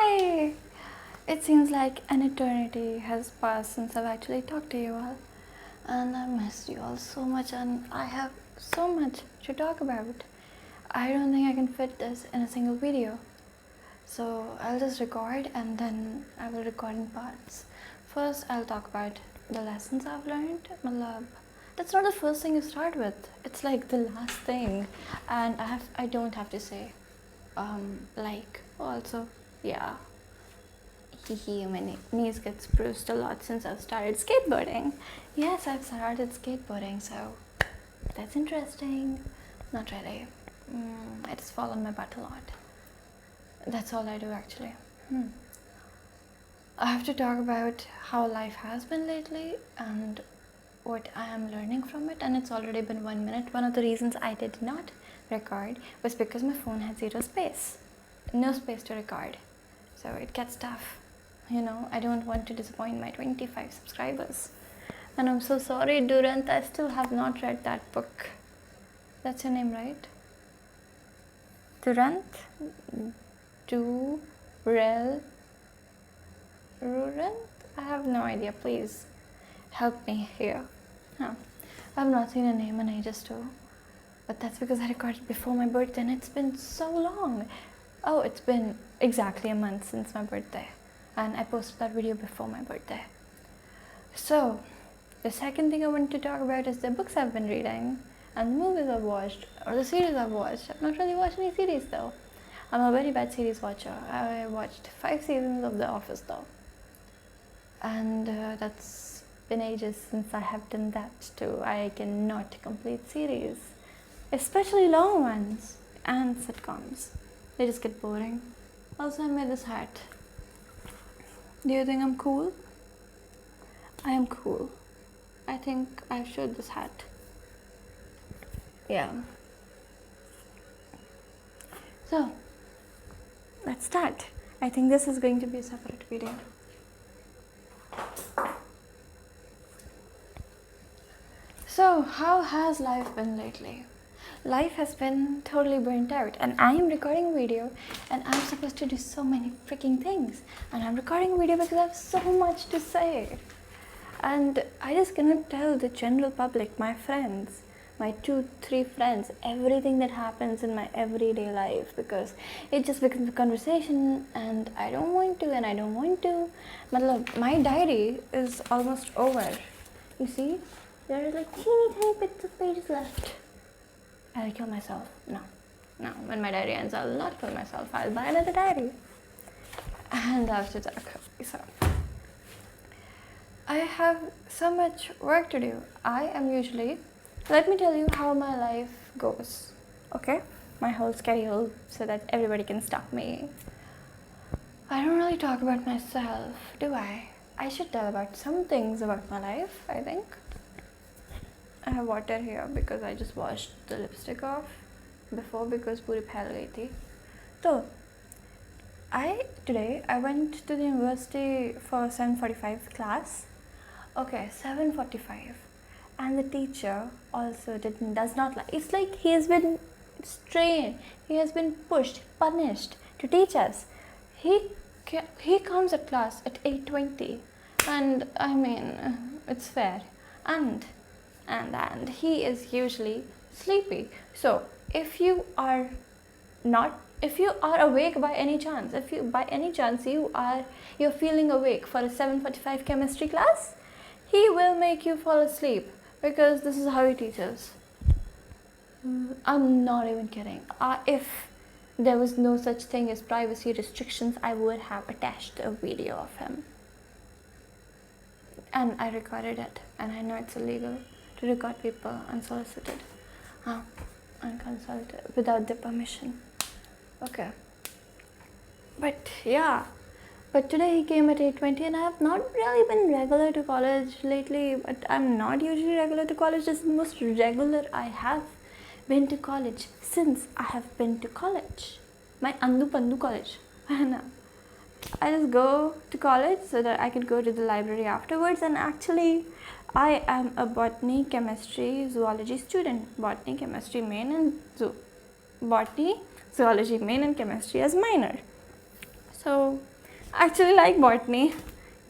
Hi! It seems like an eternity has passed since I've actually talked to you all. And I missed you all so much, and I have so much to talk about. I don't think I can fit this in a single video. So I'll just record and then I will record in parts. First, I'll talk about the lessons I've learned. That's not the first thing you start with. It's like the last thing. And I don't have to say also, yeah, my knees gets bruised a lot since I've started skateboarding. Yes, I've started skateboarding, so that's interesting. Not really. I just fall on my butt a lot. That's all I do actually. I have to talk about how life has been lately and what I am learning from it, and it's already been 1 minute. One of the reasons I did not record was because my phone had zero space. No space to record. So it gets tough. I don't want to disappoint my 25 subscribers. And I'm so sorry, Durant, I still have not read that book. That's your name, right? Durant? Durant? I have no idea. Please help me here. No, I've not seen a name in ages too. But that's because I recorded before my birthday and it's been so long. Oh, it's been exactly a month since my birthday. And I posted that video before my birthday. So, the second thing I want to talk about is the books I've been reading and the movies I've watched, or the series I've watched. I've not really watched any series though. I'm a very bad series watcher. I watched 5 seasons of The Office though. And that's been ages since I have done that too. I cannot complete series, especially long ones and sitcoms. They just get boring. Also, I made this hat. Do you think I'm cool? I am cool. I think I showed this hat. Yeah. So, let's start. I think this is going to be a separate video. So, how has life been lately? Life has been totally burnt out, and I am recording a video and I'm supposed to do so many freaking things, and I'm recording a video because I have so much to say, and I just cannot tell the general public, my friends, my 2-3 friends, everything that happens in my everyday life, because it just becomes a conversation and I don't want to. My diary is almost over. You see, there are like teeny bits of pages left. I'll kill myself. No. When my diary ends, I'll not kill myself. I'll buy another diary. And I'll have to talk. So, I have so much work to do. Let me tell you how my life goes. Okay? My whole schedule, so that everybody can stop me. I don't really talk about myself, do I? I should tell about some things about my life, I think. I have water here because I just washed the lipstick off before because पूरी फैल गई थी. So, today I went to the university for 7:45 class. Okay, 7:45, and the teacher also does not like. It's like he has been strained. He has been pushed, punished to teach us. He comes at class at 8:20, and I mean it's fair. And he is usually sleepy. So if you are awake by any chance, you're feeling awake for a 7:45 chemistry class, he will make you fall asleep because this is how he teaches. I'm not even kidding. If there was no such thing as privacy restrictions, I would have attached a video of him. And I recorded it, and I know it's illegal to record people unsolicited, unconsulted, without their permission. Okay. But today he came at 8:20, and I have not really been regular to college lately, but I'm not usually regular to college. This is the most regular I have been to college since I have been to college. My Andu Pandu college. I just go to college so that I could go to the library afterwards, and actually I am a botany, chemistry, zoology student. Botany, zoology main and chemistry as minor. So actually like botany.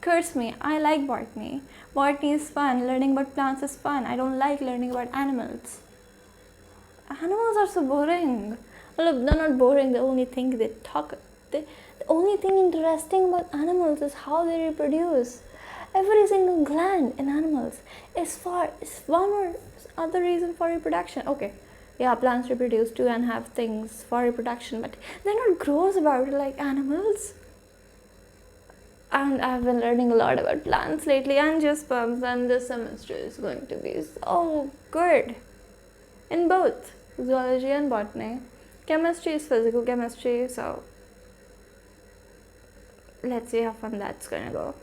Curse me, I like botany. Botany is fun. Learning about plants is fun. I don't like learning about animals. Animals are so boring. Look, they're not boring. The only thing the only thing interesting about animals is how they reproduce. Every single gland in animals is one or other reason for reproduction. Okay, yeah, plants reproduce too and have things for reproduction, but they're not gross about it like animals. And I've been learning a lot about plants lately, angiosperms, and this semester is going to be so good in both zoology and botany. Chemistry is physical chemistry, so let's see how fun that's gonna go.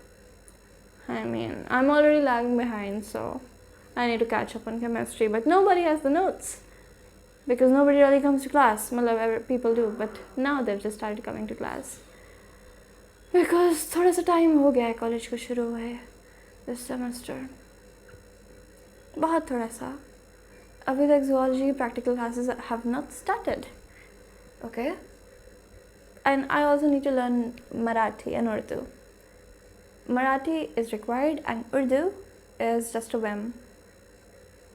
I mean, I'm already lagging behind, so I need to catch up on chemistry, but nobody has the notes because nobody really comes to class. People do, but now they've just started coming to class because थोड़ा सा time हो गया है college को शुरू हुए this semester, बहुत थोड़ा सा. अभी तक zoology practical classes have not started. Okay, and I also need to learn Marathi and Urdu. Marathi is required and Urdu is just a whim.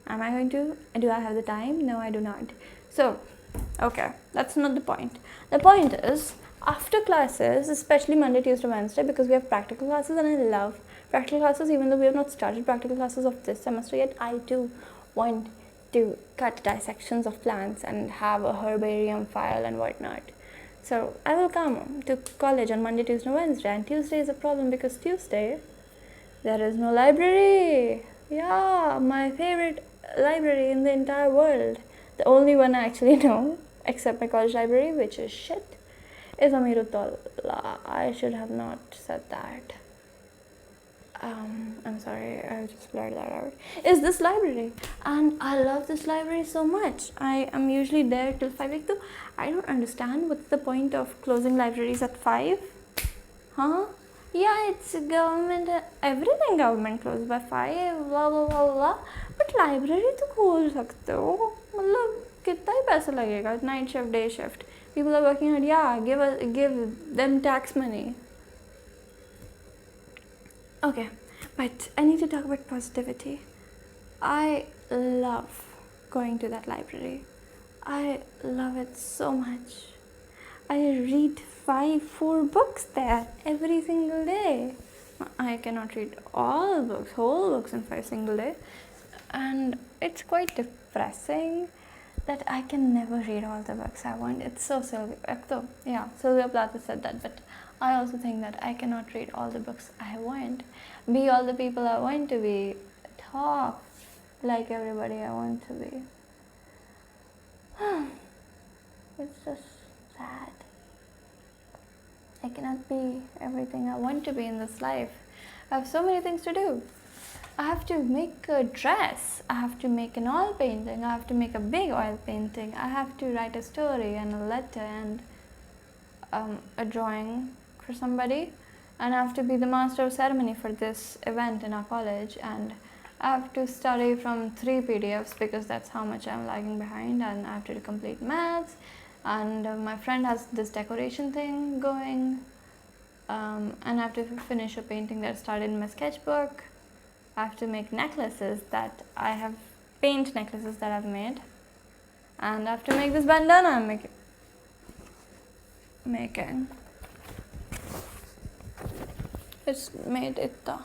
Am I going to? Do I have the time? No, I do not. So, okay, that's not the point. The point is, after classes, especially Monday, Tuesday, Wednesday, because we have practical classes and I love practical classes, even though we have not started practical classes of this semester yet, I do want to cut dissections of plants and have a herbarium file and whatnot. So I will come to college on Monday, Tuesday, Wednesday, and Tuesday is a problem because Tuesday there is no library. Yeah, my favorite library in the entire world, the only one I actually know, except my college library, which is shit, is Amiruddollah. I should have not said that. I'm sorry, I just blurred that out. Is this library, and I love this library so much. I am usually there till 5. Like, I don't understand what's the point of closing libraries at 5. Huh? Yeah, it's government. Everything government closes by 5. Blah blah blah blah. But library तो खोल सकते हो. मतलब कितना ही पैसा लगेगा? Night shift, day shift. People are working hard. Yeah, give them tax money. Okay, but I need to talk about positivity. I love going to that library. I love it so much. I read 4 books there every single day. I cannot read all books, whole books in 5 single day. And it's quite depressing that I can never read all the books I want. It's so Sylvia Plath said that, but I also think that I cannot read all the books I want, be all the people I want to be, talk like everybody I want to be. It's just sad. I cannot be everything I want to be in this life. I have so many things to do. I have to make a dress, I have to make an oil painting, I have to make a big oil painting, I have to write a story and a letter and a drawing for somebody, and I have to be the master of ceremony for this event in our college, and I have to study from 3 PDFs because that's how much I'm lagging behind, and I have to complete maths, and my friend has this decoration thing going, and I have to finish a painting that started in my sketchbook. I have to make necklaces that I have, paint necklaces that I've made, and I have to make this bandana I'm making. It's made itta.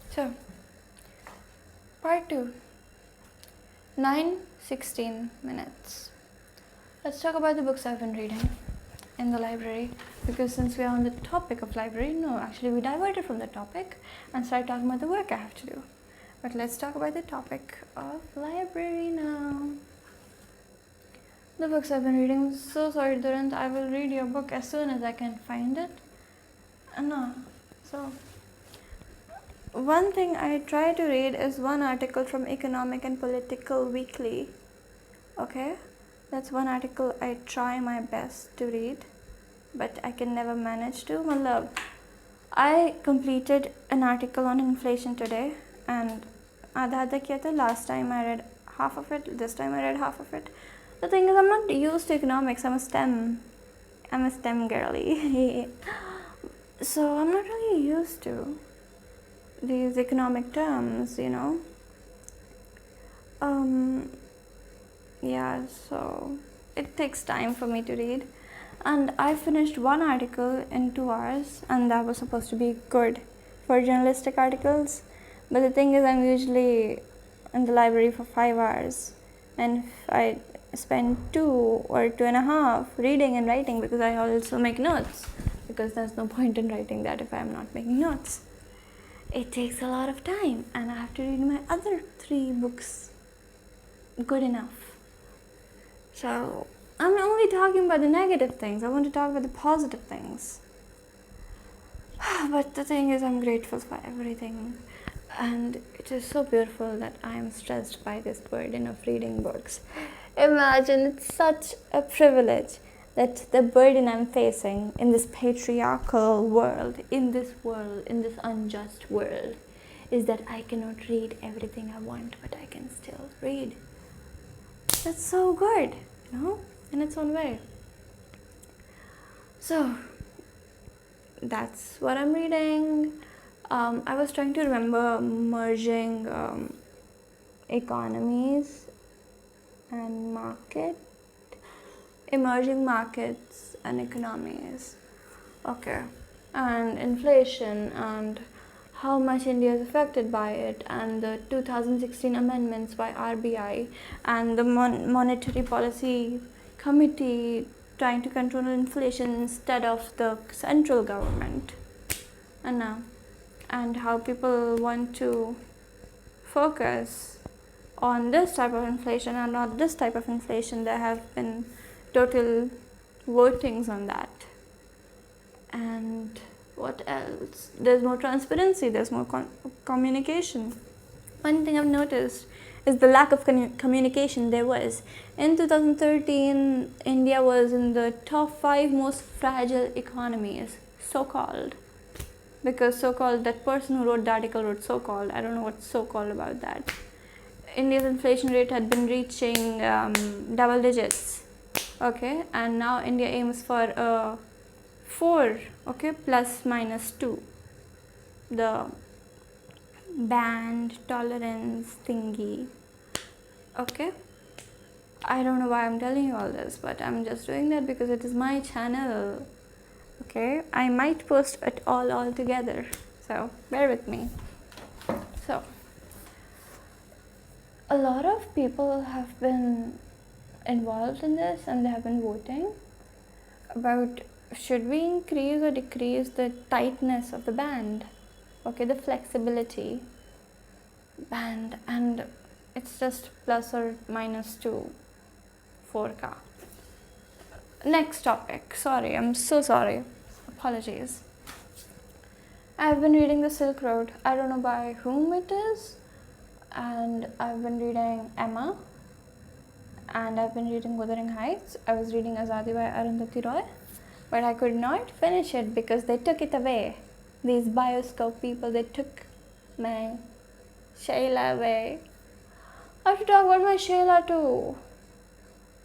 So, part 2, 9:16 minutes. Let's talk about the books I've been reading in the library, because since we are on the topic of library, we diverted from the topic and started talking about the work I have to do. But let's talk about the topic of library now. The books I've been reading. So sorry, Durant, I will read your book as soon as I can find it. So one thing I try to read is one article from Economic and Political Weekly. Okay, that's one article I try my best to read, but I can never manage to. I completed an article on inflation today, and आधा किया था. Last time I read half of it. This time I read half of it. The thing is, I'm not used to economics. I'm a STEM girly. So I'm not really used to these economic terms, Yeah, so it takes time for me to read. And I finished one article in 2 hours, and that was supposed to be good for journalistic articles. But the thing is, I'm usually in the library for 5 hours, and if I spend 2 or 2.5 reading and writing, because I also make notes, because there's no point in writing that if I'm not making notes. It takes a lot of time, and I have to read my other 3 books good enough. So I'm only talking about the negative things. I want to talk about the positive things. But the thing is, I'm grateful for everything. And it is so beautiful that I am stressed by this burden of reading books. Imagine, it's such a privilege that the burden I'm facing in this patriarchal world, in this unjust world, is that I cannot read everything I want, but I can still read. That's so good, in its own way. So, that's what I'm reading. I was trying to remember merging economies and emerging markets and economies. Okay. And inflation and how much India is affected by it, and the 2016 amendments by RBI and the Monetary Policy Committee trying to control inflation instead of the central government. And how people want to focus on this type of inflation and not this type of inflation. There have been total votings on that. And what else? There's more transparency, there's more communication. One thing I've noticed is the lack of communication there was. In 2013, India was in the top 5 most fragile economies, so-called. Because so-called, that person who wrote the article wrote so-called. I don't know what's so-called about that. India's inflation rate had been reaching double digits. Okay, and now India aims for 4, okay, plus minus 2. The band tolerance thingy. Okay, I don't know why I'm telling you all this, but I'm just doing that because it is my channel. Okay, I might post it all together, so bear with me. So a lot of people have been involved in this, and they have been voting about should we increase or decrease the tightness of the band, okay, the flexibility band, and it's just plus or minus 2 4K. Next topic. Sorry, I'm so sorry. Apologies. I've been reading The Silk Road. I don't know by whom it is. And I've been reading Emma. And I've been reading Wuthering Heights. I was reading Azadi by Arundhati Roy. But I could not finish it because they took it away. These Bioscope people, they took my Shayla away. I have to talk about my Shayla too.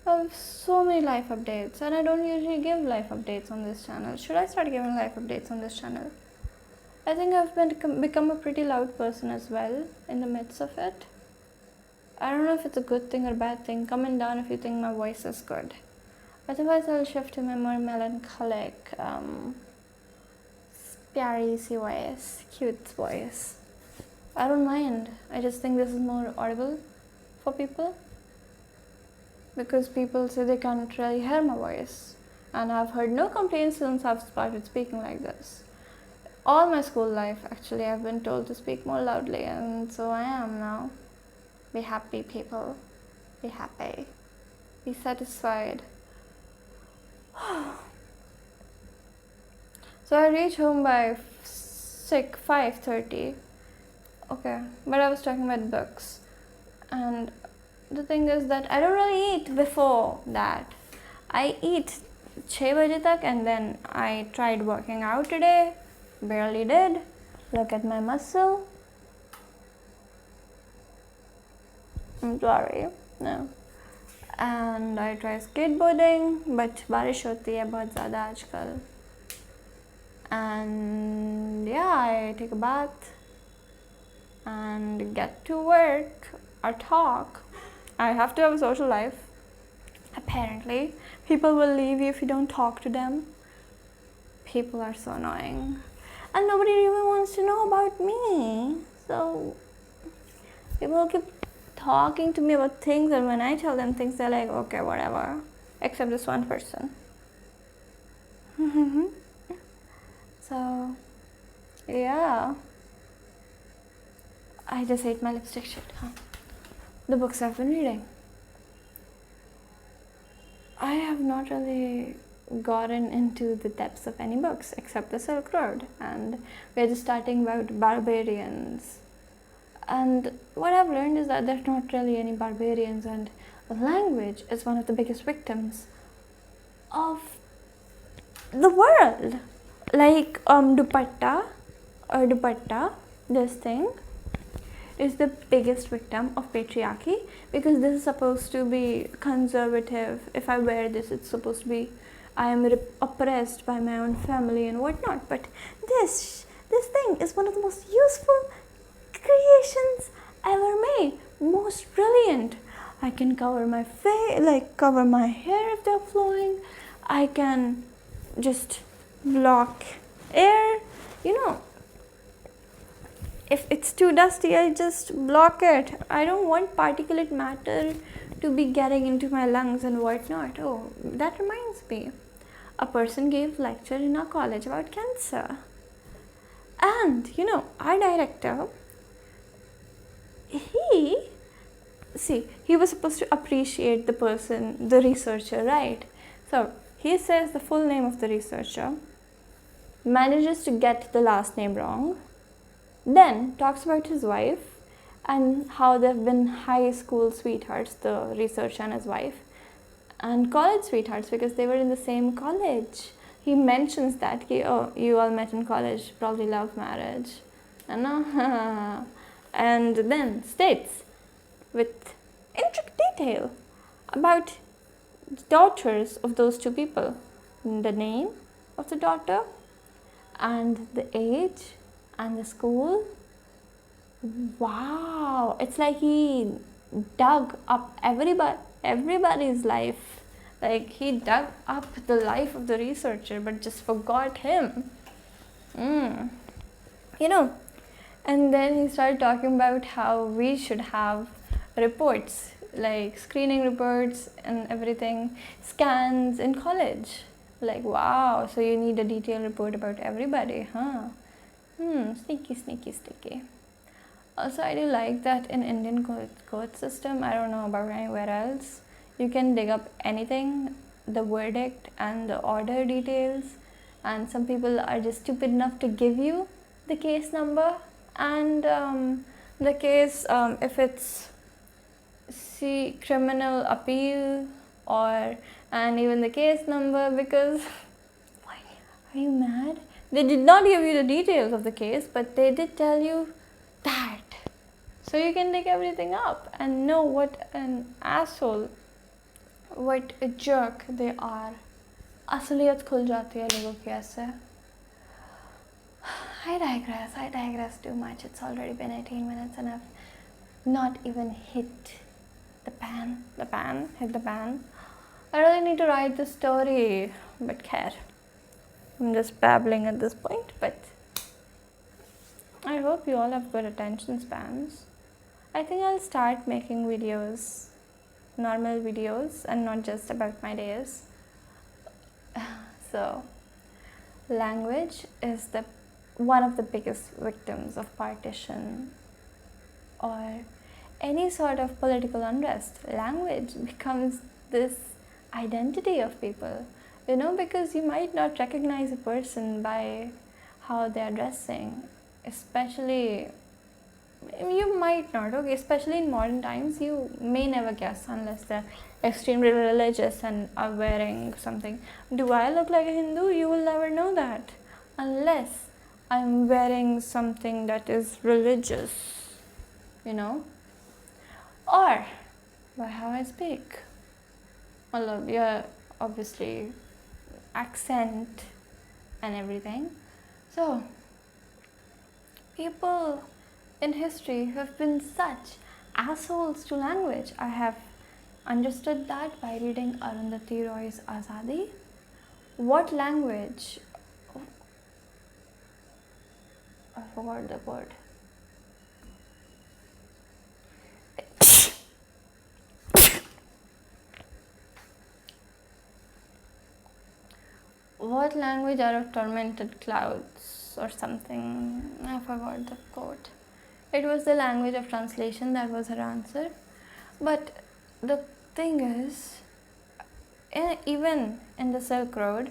I have so many life updates, and I don't usually give life updates on this channel. Should I start giving life updates on this channel? I think I've become a pretty loud person as well in the midst of it. I don't know if it's a good thing or bad thing. Comment down if you think my voice is good. Otherwise, I'll shift to my more melancholic, pyaree si voice, cute voice. I don't mind. I just think this is more audible for people. Because people say they can't really hear my voice. And I've heard no complaints since I've started speaking like this. All my school life, actually, I've been told to speak more loudly, and so I am now. Be happy, people. Be happy. Be satisfied. So I reach home by 5:30. Okay, but I was talking about books. And the thing is that I don't really eat before that. I eat 6 baje tak, and then I tried working out today. Barely did. Look at my muscle. I'm sorry. No. And I try skateboarding, but बारिश होती है बहुत ज़्यादा आजकल. And yeah, I take a bath and get to work or talk. I have to have a social life. Apparently, people will leave you if you don't talk to them. People are so annoying. And nobody even wants to know about me. So, people keep talking to me about things, and when I tell them things, they're like, okay, whatever. Except this one person. So, yeah. I just ate my lipstick shit. The books I've been reading. I have not really gotten into the depths of any books except the Silk Road, and we're just starting about barbarians. And what I've learned is that there's not really any barbarians, and language is one of the biggest victims of the world. Like dupatta, this thing is the biggest victim of patriarchy, because this is supposed to be conservative. If I wear this, it's supposed to be I am oppressed by my own family and whatnot. But this thing is one of the most useful creations ever made. Most brilliant. I can cover my face, like cover my hair if they're flowing. I can just block air. You know, if it's too dusty, I just block it. I don't want particulate matter to be getting into my lungs and whatnot. Oh, that reminds me. A person gave lecture in our college about cancer. And, our director, he was supposed to appreciate the person, the researcher, right? So, he says the full name of the researcher, manages to get the last name wrong, then talks about his wife and how they've been high school sweethearts, the researcher and his wife, and college sweethearts because they were in the same college. He mentions that, you all met in college, probably love marriage. And then states with intricate detail about the daughters of those two people, the name of the daughter and the age and the school. Wow, it's like he dug up everybody's life. Like he dug up the life of the researcher but just forgot him. And then he started talking about how we should have reports, like screening reports and everything, scans in college. Like, wow, so you need a detailed report about everybody, huh? Sneaky. Also, I do like that in Indian court system, I don't know about anywhere else, you can dig up anything, the verdict and the order details, and some people are just stupid enough to give you the case number and the case, if it's criminal appeal, and even the case number, because why are you mad? They did not give you the details of the case, but they did tell you that. So you can dig everything up and know what an asshole, what a jerk they are. असलियत खुल जाती है लोगों की ऐसे. I digress too much. It's already been 18 minutes and I've not even hit the pan. I really need to write the story, but care. I'm just babbling at this point, but I hope you all have good attention spans. I think I'll start making videos, normal videos, and not just about my days. So, language is one of the biggest victims of partition or any sort of political unrest. Language becomes this identity of people, because you might not recognize a person by how they're dressing, especially you might not, especially in modern times, you may never guess unless they're extremely religious and are wearing something. Do I look like a Hindu? You will never know that unless I'm wearing something that is religious, or by how I speak. Well, yeah, obviously accent and everything. So, people in history have been such assholes to language. I have understood that by reading Arundhati Roy's Azadi. What language? I forgot the word. What language out of tormented clouds or something? I forgot the quote. It was the language of translation, that was her answer. But the thing is, even in the Silk Road,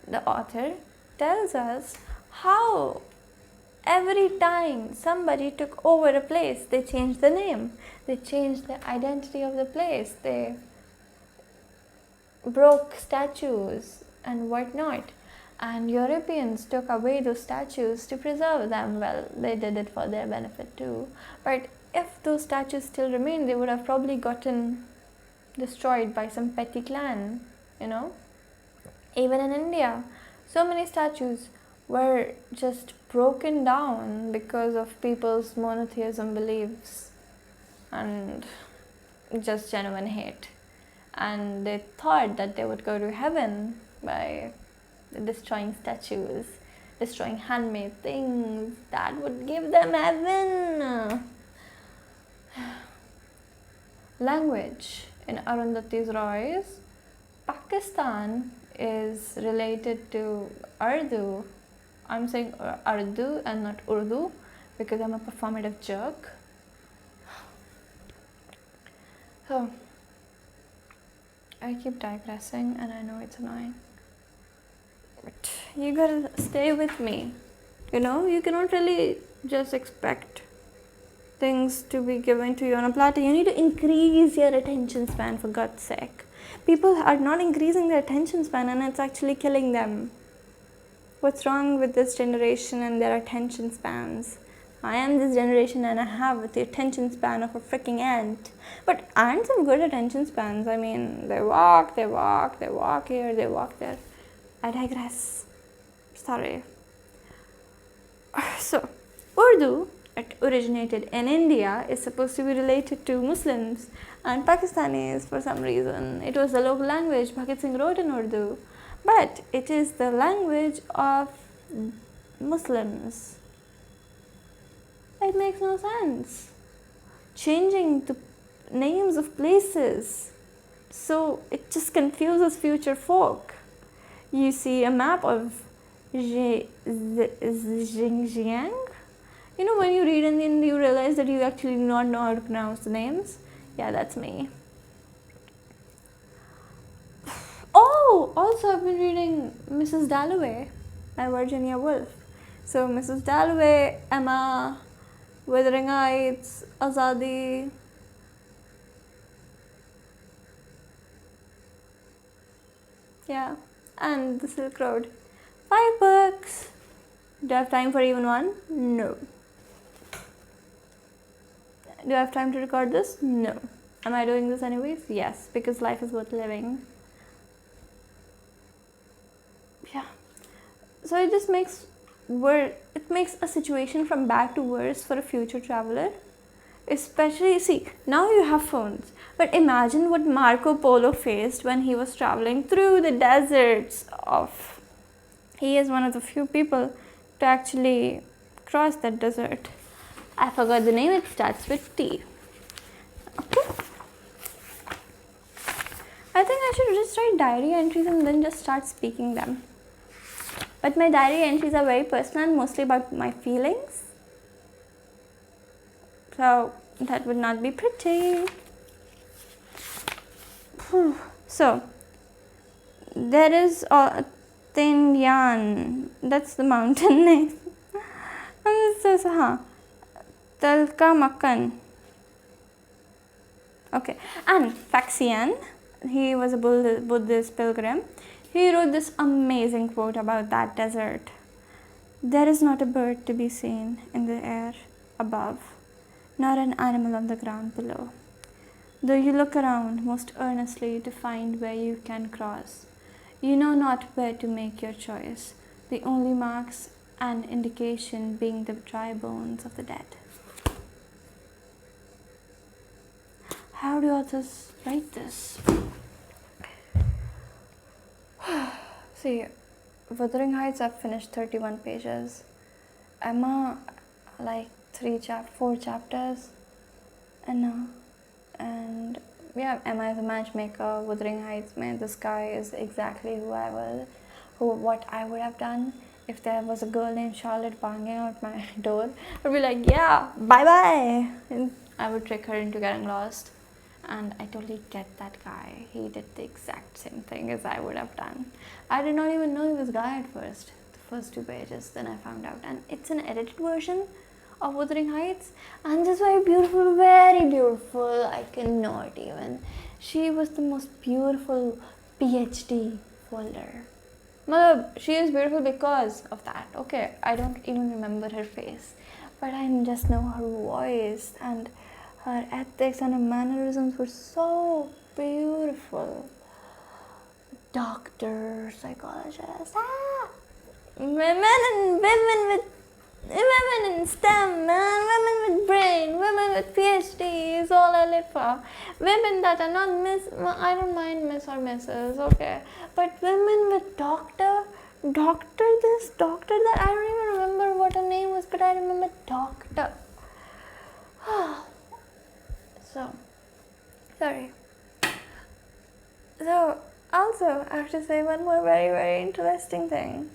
the author tells us how every time somebody took over a place, they changed the name, they changed the identity of the place, they broke statues and whatnot. And Europeans took away those statues to preserve them. Well, they did it for their benefit too. But if those statues still remained, they would have probably gotten destroyed by some petty clan, you know. Even in India, so many statues were just broken down because of people's monotheism beliefs and just genuine hate. And they thought that they would go to heaven by destroying statues, destroying handmade things that would give them heaven. Language in Arundhati Roy's Pakistan is related to Urdu. I'm saying Urdu and not Urdu because I'm a performative jerk. So, I keep digressing and I know it's annoying. But you gotta stay with me. You know, you cannot really just expect things to be given to you on a platter. You need to increase your attention span, for God's sake. People are not increasing their attention span and it's actually killing them. What's wrong with this generation and their attention spans? I am this generation and I have the attention span of a freaking ant. But ants have good attention spans. I mean, they walk here, they walk there. I digress. Sorry. So, Urdu, it originated in India, is supposed to be related to Muslims and Pakistanis for some reason. It was the local language. Bhagat Singh wrote in Urdu. But it is the language of Muslims. It makes no sense. Changing the names of places. So it just confuses future folk. You see a map of Xinjiang. You know, when you read and then you realize that you actually do not know how to pronounce the names. Yeah, that's me. Oh, also I've been reading Mrs. Dalloway by Virginia Woolf. So Mrs. Dalloway, Emma, Wuthering Heights, Azadi. Yeah, and The Silk Road. 5 books. Do I have time for even one? No. Do I have time to record this? No. Am I doing this anyways? Yes, because life is worth living. Yeah. So it just makes a situation from bad to worse for a future traveler. Especially, see, now you have phones, but imagine what Marco Polo faced when he was traveling through the deserts of... He is one of the few people to actually cross that desert. I forgot the name, it starts with T. Okay. I think I should just write diary entries and then just start speaking them. But my diary entries are very personal and mostly about my feelings. So that would not be pretty. So there is Thin that's the mountain name. And this is Talka Makkan. Okay, and Faxian, he was a Buddhist pilgrim. He wrote this amazing quote about that desert. There is not a bird to be seen in the air above, nor an animal on the ground below. Though you look around most earnestly to find where you can cross, you know not where to make your choice, the only marks and indication being the dry bones of the dead. How do authors write this? See, Wuthering Heights, I've finished 31 pages. Emma, like 4 chapters. And yeah, Emma is a matchmaker. Wuthering Heights, man, this guy is exactly what I would have done if there was a girl named Charlotte banging out my door. I'd be like, yeah, bye bye, and I would trick her into getting lost. And I totally get that guy. He did the exact same thing as I would have done. I did not even know he was a guy at first. The first 2 pages, then I found out. And it's an edited version of Wuthering Heights. And just very beautiful, very beautiful. I cannot even. She was the most beautiful PhD folder. She is beautiful because of that. Okay, I don't even remember her face. But I just know her voice and her ethics and her mannerisms were so beautiful. Doctor, psychologist, women in STEM, man, women with brain, women with PhD is all I live for. Women that are not I don't mind Miss or Mrs. Okay, but women with doctor this, doctor that. I don't even remember what her name was, but I remember doctor. Sorry. So, also, I have to say one more very, very interesting thing.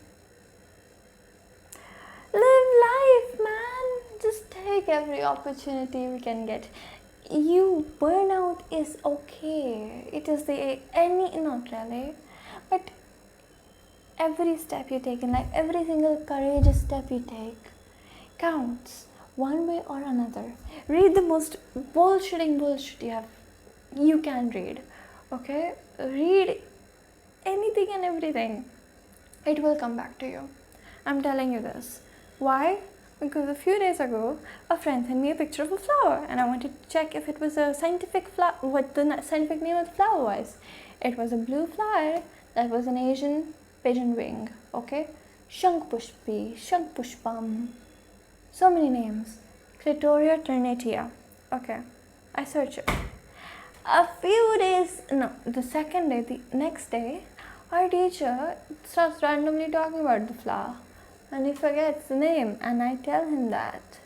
Live life, man. Just take every opportunity we can get. Burnout is okay. It is not really, but every step you take in life, every single courageous step you take counts. One way or another. Read the most bullshitting bullshit you can read. Okay? Read anything and everything. It will come back to you. I'm telling you this. Why? Because a few days ago, a friend sent me a picture of a flower and I wanted to check if it was a scientific flower, what the scientific name of the flower was. It was a blue flower that was an Asian pigeon wing. Okay? Shankpushpi, Shankpushpam. So many names. Clitoria ternatia. Okay. I search it. The next day, our teacher starts randomly talking about the flower. And he forgets the name. And I tell him that.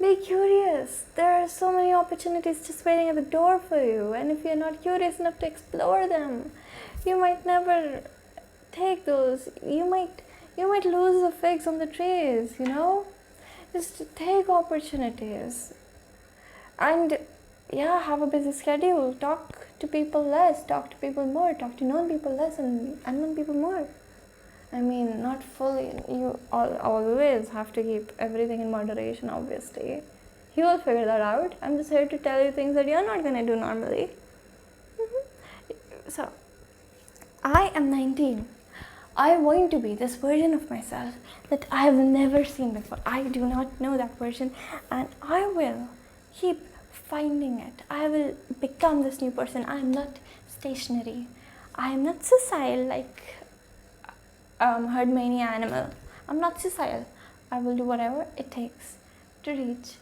Be curious. There are so many opportunities just waiting at the door for you. And if you're not curious enough to explore them, you might never take those. You might lose the figs on the trees, Just take opportunities. And have a busy schedule. Talk to people less, talk to people more, talk to known people less and unknown people more. I mean, not fully. You always have to keep everything in moderation, obviously. You will figure that out. I'm just here to tell you things that you're not going to do normally. So, I am 19. I want to be this version of myself that I have never seen before. I do not know that version, and I will keep finding it. I will become this new person. I am not stationary. I am not sessile like herd mania animal. I'm not sessile. I will do whatever it takes to reach.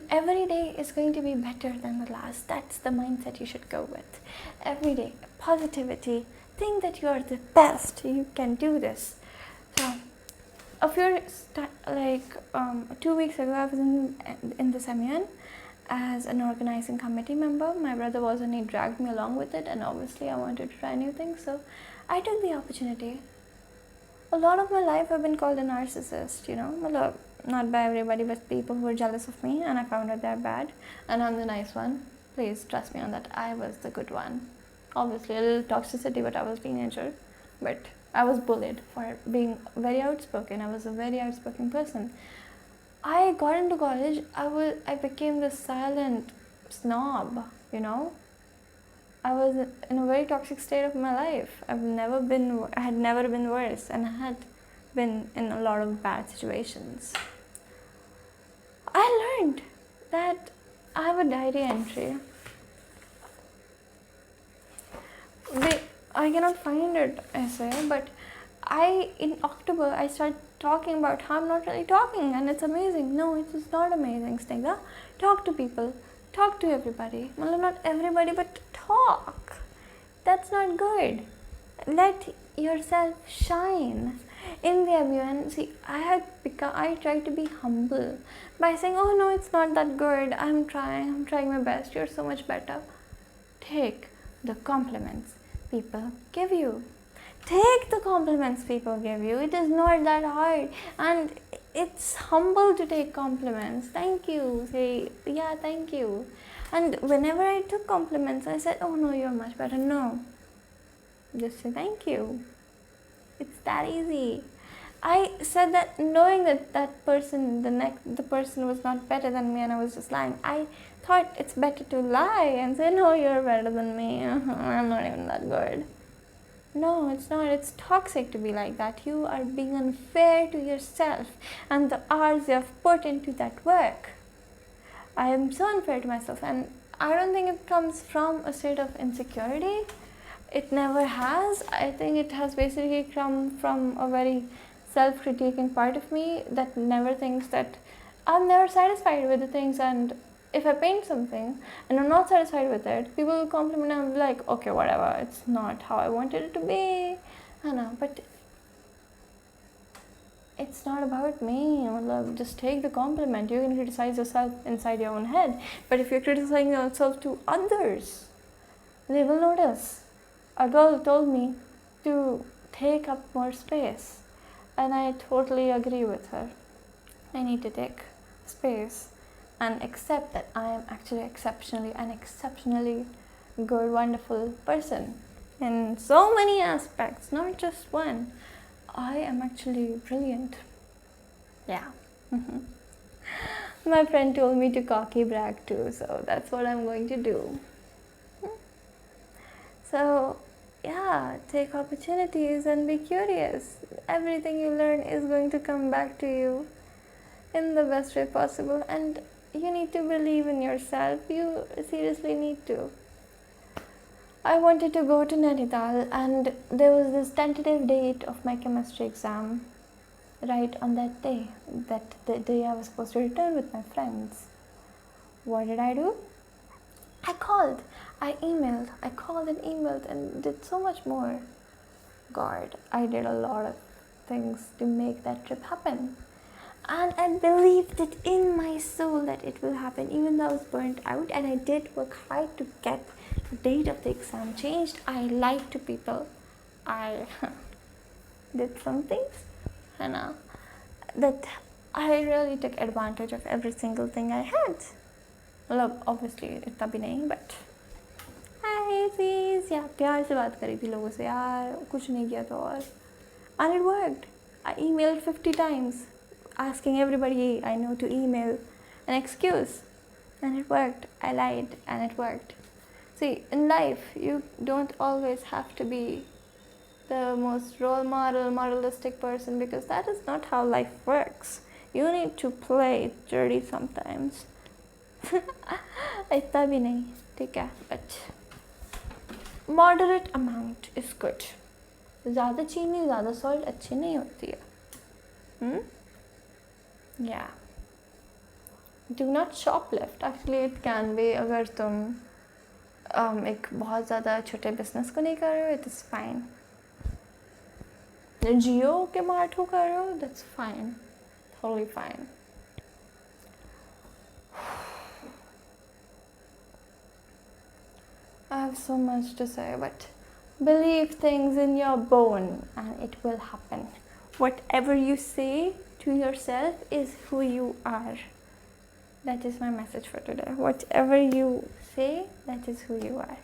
Every day is going to be better than the last. That's the mindset you should go with. Every day, positivity. Think that you are the best. You can do this. So, 2 weeks ago, I was in the Semyon as an organizing committee member. My brother was and he dragged me along with it, and obviously I wanted to try new things, so I took the opportunity. A lot of my life I've been called a narcissist, not by everybody, but people who are jealous of me, and I found out they're bad, and I'm the nice one. Please trust me on that. I was the good one. Obviously a little toxicity, but I was a teenager, but I was bullied for being very outspoken. I was a very outspoken person. I got into college, I became this silent snob, I was in a very toxic state of my life. I had never been worse, and I had been in a lot of bad situations. I learned that I have a diary entry I cannot find it essay, but in October I started talking about how I'm not really talking, and it's amazing. No, it is not amazing, Sneha. Talk to people, talk to everybody. Well, not everybody, but talk. That's not good. Let yourself shine in the review. And see, I try to be humble by saying, oh no, it's not that good. I'm trying my best. You're so much better. Take the compliments people give you. Take the compliments people give you. It is not that hard, and it's humble to take compliments. Thank you. Say, yeah, thank you. And whenever I took compliments, I said, oh no, you're much better. No, just say thank you. It's that easy. I said that knowing that person, the person was not better than me, and I was just lying. I thought it's better to lie and say, no, you're better than me. I'm not even that good. No, it's not. It's toxic to be like that. You are being unfair to yourself and the hours you have put into that work. I am so unfair to myself, and I don't think it comes from a state of insecurity. It never has. I think it has basically come from a very self-critiquing part of me that never thinks that I'm never satisfied with the things, and if I paint something and I'm not satisfied with it, people will compliment and I'm like, okay, whatever, it's not how I wanted it to be. I know, but it's not about me. Just take the compliment. You can criticize yourself inside your own head, but if you're criticizing yourself to others, they will notice. A girl told me to take up more space, and I totally agree with her. I need to take space and accept that I am actually an exceptionally good, wonderful person in so many aspects, not just one. I am actually brilliant. Yeah. My friend told me to cocky brag too, so that's what I'm going to do. So, yeah, take opportunities and be curious. Everything you learn is going to come back to you in the best way possible, and you need to believe in yourself. You seriously need to. I wanted to go to Nainital, and there was this tentative date of my chemistry exam right on that day, that the day I was supposed to return with my friends. What did I do? I called and emailed and did so much more. God, I did a lot of things to make that trip happen. And I believed it in my soul that it will happen, even though I was burnt out, and I did work hard to get the date of the exam changed. I lied to people. I did some things, that I really took advantage of every single thing I had. मतलब obviously इतना भी नहीं, but hi sis, या प्यार से बात करी थी लोगों से यार, कुछ नहीं किया था और and it worked. I emailed 50 times asking everybody I know to email an excuse, and it worked. I lied and it worked. See, in life you don't always have to be the most role model, moralistic person, because that is not how life works. You need to play dirty sometimes. इतना भी नहीं, ठीक है, but moderate amount is good. ज़्यादा चीनी, ज़्यादा salt अच्छी नहीं होती है. Yeah. Do not shoplift. Actually, it can be अगर तुम एक बहुत ज़्यादा छोटे business को नहीं कर रहे हो, it is fine. Jio के मार्ट को कर रहे हो, that's fine, totally fine. I have so much to say, but believe things in your bone and it will happen. Whatever you say to yourself is who you are. That is my message for today. Whatever you say, that is who you are.